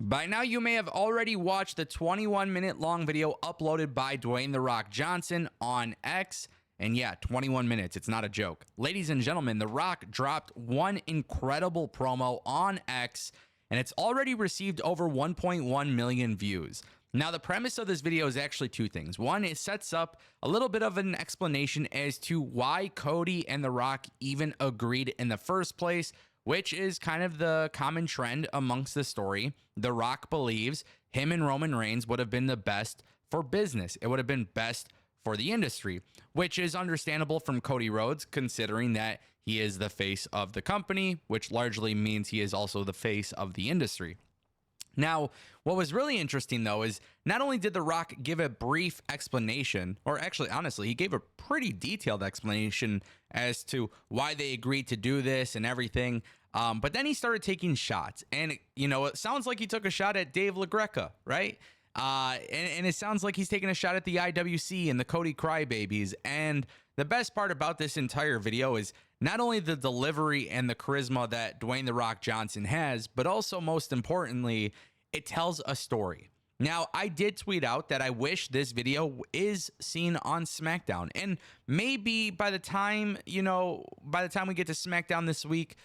By now, you may have already watched the 21-minute long video uploaded by Dwayne "The Rock" Johnson on X. And yeah, 21 minutes. It's not a joke. Ladies and gentlemen, The Rock dropped one incredible promo on X, and it's already received over 1.1 million views. Now, the premise of this video is actually two things. One, it sets up a little bit of an explanation as to why Cody and The Rock even agreed in the first place, which is kind of the common trend amongst the story. The Rock believes him and Roman Reigns would have been the best for business. It would have been best for the industry, which is understandable from Cody Rhodes, considering that he is the face of the company, which largely means he is also the face of the industry. Now, what was really interesting, though, is not only did The Rock give a brief explanation, or actually, honestly, he gave a pretty detailed explanation as to why they agreed to do this and everything, but then he started taking shots. And, it sounds like he took a shot at Dave LaGreca, right? And it sounds like he's taking a shot at the IWC and the Cody Crybabies. And the best part about this entire video is not only the delivery and the charisma that Dwayne "The Rock" Johnson has, but also, most importantly, it tells a story. Now, I did tweet out that I wish this video is seen on SmackDown. And maybe by the time we get to SmackDown this week,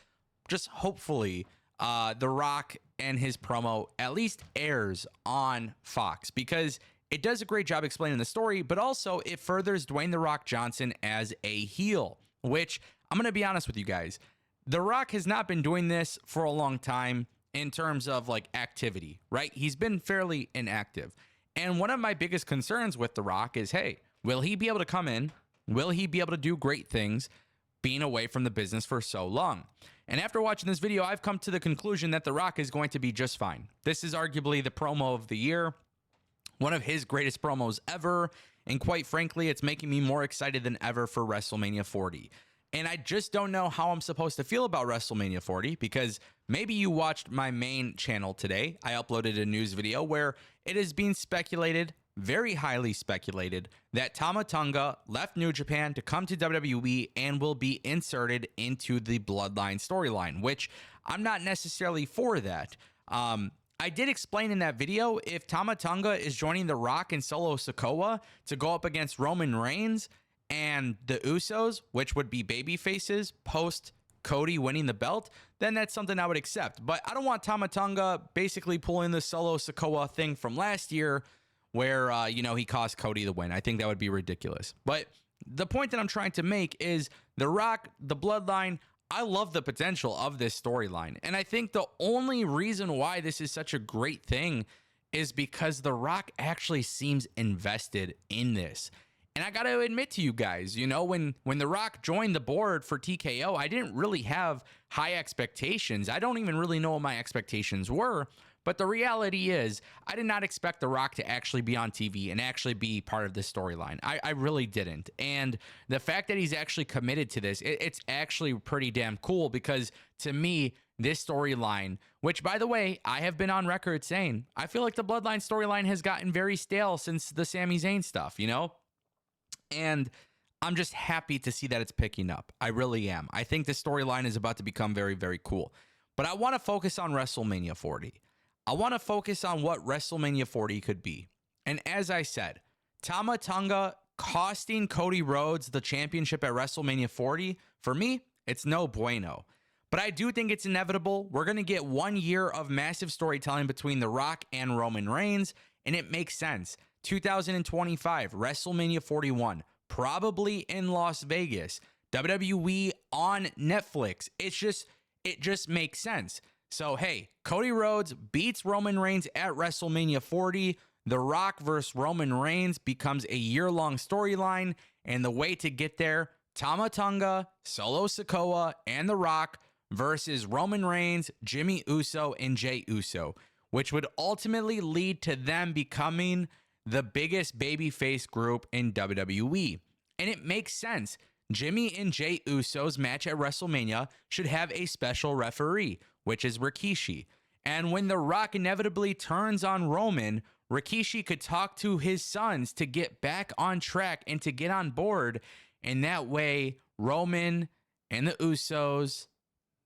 just hopefully, The Rock and his promo at least airs on Fox, because it does a great job explaining the story, but also it furthers Dwayne "The Rock" Johnson as a heel, which I'm going to be honest with you guys. The Rock has not been doing this for a long time in terms of activity, right? He's been fairly inactive. And one of my biggest concerns with The Rock is, hey, will he be able to come in? Will he be able to do great things being away from the business for so long? And after watching this video, I've come to the conclusion that The Rock is going to be just fine. This is arguably the promo of the year, one of his greatest promos ever. And quite frankly, it's making me more excited than ever for WrestleMania 40. And I just don't know how I'm supposed to feel about WrestleMania 40, because maybe you watched my main channel today. I uploaded a news video where it is being speculated, very highly speculated, that Tama Tonga left New Japan to come to WWE and will be inserted into the Bloodline storyline, which I'm not necessarily for that. I did explain in that video, if Tama Tonga is joining The Rock and Solo Sikoa to go up against Roman Reigns and the Usos, which would be baby faces post Cody winning the belt, then that's something I would accept. But I don't want Tama Tonga basically pulling the Solo Sikoa thing from last year where, he cost Cody the win. I think that would be ridiculous. But the point that I'm trying to make is The Rock, the Bloodline, I love the potential of this storyline. And I think the only reason why this is such a great thing is because The Rock actually seems invested in this. And I got to admit to you guys, when The Rock joined the board for TKO, I didn't really have high expectations. I don't even really know what my expectations were. But the reality is, I did not expect The Rock to actually be on TV and actually be part of this storyline. I really didn't. And the fact that he's actually committed to this, it's actually pretty damn cool, because to me, this storyline, which, by the way, I have been on record saying, I feel like the Bloodline storyline has gotten very stale since the Sami Zayn stuff, And I'm just happy to see that it's picking up. I really am. I think this storyline is about to become very, very cool. But I want to focus on WrestleMania 40. I want to focus on what WrestleMania 40 could be. And as I said, Tama Tonga costing Cody Rhodes the championship at WrestleMania 40, for me, it's no bueno. But I do think it's inevitable. We're going to get 1 year of massive storytelling between The Rock and Roman Reigns, and it makes sense. 2025, WrestleMania 41, probably in Las Vegas, WWE on Netflix. It just makes sense. So, hey, Cody Rhodes beats Roman Reigns at WrestleMania 40. The Rock versus Roman Reigns becomes a year-long storyline. And the way to get there, Tama Tonga, Solo Sikoa, and The Rock versus Roman Reigns, Jimmy Uso, and Jey Uso, which would ultimately lead to them becoming the biggest babyface group in WWE. And it makes sense. Jimmy and Jey Uso's match at WrestleMania should have a special referee, which is Rikishi. And when The Rock inevitably turns on Roman, Rikishi could talk to his sons to get back on track and to get on board. And that way, Roman and the Usos,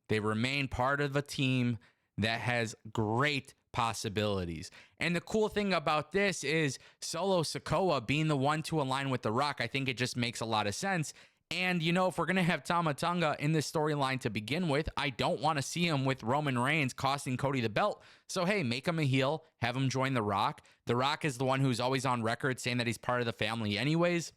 they remain part of a team that has great possibilities. And the cool thing about this is Solo Sikoa being the one to align with The Rock. I think it just makes a lot of sense. And, if we're going to have Tama Tonga in this storyline to begin with, I don't want to see him with Roman Reigns costing Cody the belt. So, hey, make him a heel, have him join The Rock. The Rock is the one who's always on record saying that he's part of the family anyways.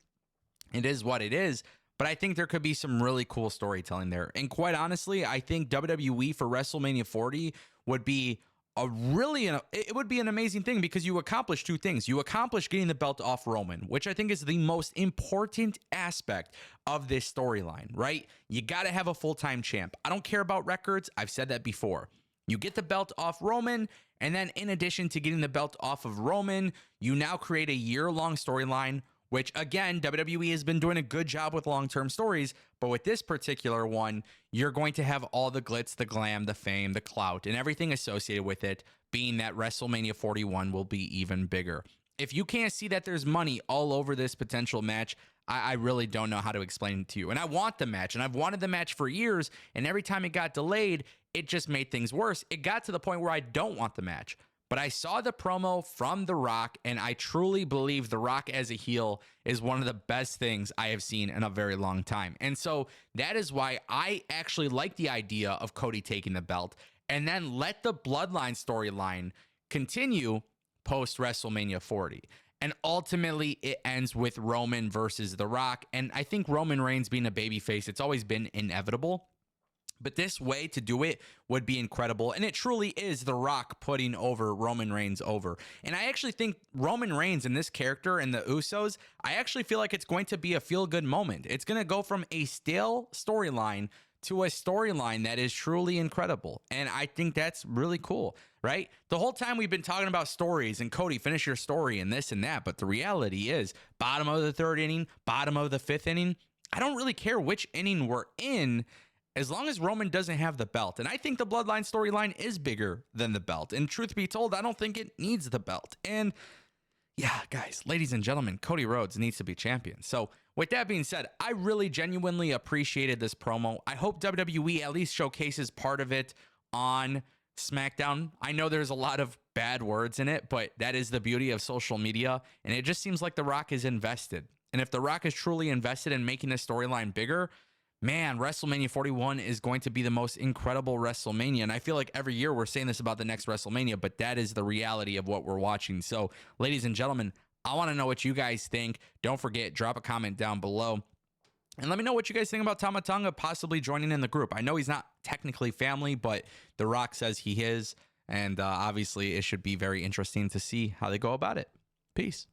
It is what it is. But I think there could be some really cool storytelling there. And quite honestly, I think WWE for WrestleMania 40 would be it would be an amazing thing, because you accomplish two things. You accomplish getting the belt off Roman, which I think is the most important aspect of this storyline, right? You got to have a full-time champ. I don't care about records. I've said that before. You get the belt off Roman, and then in addition to getting the belt off of Roman, you now create a year-long storyline, which, again, WWE has been doing a good job with long-term stories, but with this particular one, you're going to have all the glitz, the glam, the fame, the clout, and everything associated with it, being that WrestleMania 41 will be even bigger. If you can't see that there's money all over this potential match, I really don't know how to explain it to you. And I want the match, and I've wanted the match for years, and every time it got delayed, it just made things worse. It got to the point where I don't want the match. But I saw the promo from The Rock, and I truly believe The Rock as a heel is one of the best things I have seen in a very long time. And so that is why I actually like the idea of Cody taking the belt, and then let the Bloodline storyline continue post WrestleMania 40. And ultimately, it ends with Roman versus The Rock. And I think Roman Reigns being a babyface, it's always been inevitable. But this way to do it would be incredible. And it truly is The Rock putting over Roman Reigns over. And I actually think Roman Reigns and this character and the Usos, I actually feel like it's going to be a feel-good moment. It's going to go from a stale storyline to a storyline that is truly incredible. And I think that's really cool, right? The whole time we've been talking about stories and Cody, finish your story and this and that. But the reality is, bottom of the third inning, bottom of the fifth inning, I don't really care which inning we're in, as long as Roman doesn't have the belt. And I think the Bloodline storyline is bigger than the belt. And truth be told, I don't think it needs the belt. And yeah, guys, ladies and gentlemen, Cody Rhodes needs to be champion. So with that being said, I really genuinely appreciated this promo. I hope WWE at least showcases part of it on SmackDown. I know there's a lot of bad words in it, but that is the beauty of social media. And it just seems like The Rock is invested. And if The Rock is truly invested in making this storyline bigger, man, WrestleMania 41 is going to be the most incredible WrestleMania. And I feel like every year we're saying this about the next WrestleMania, but that is the reality of what we're watching. So, ladies and gentlemen, I want to know what you guys think. Don't forget, drop a comment down below. And let me know what you guys think about Tama Tonga possibly joining in the group. I know he's not technically family, but The Rock says he is. And obviously, it should be very interesting to see how they go about it. Peace.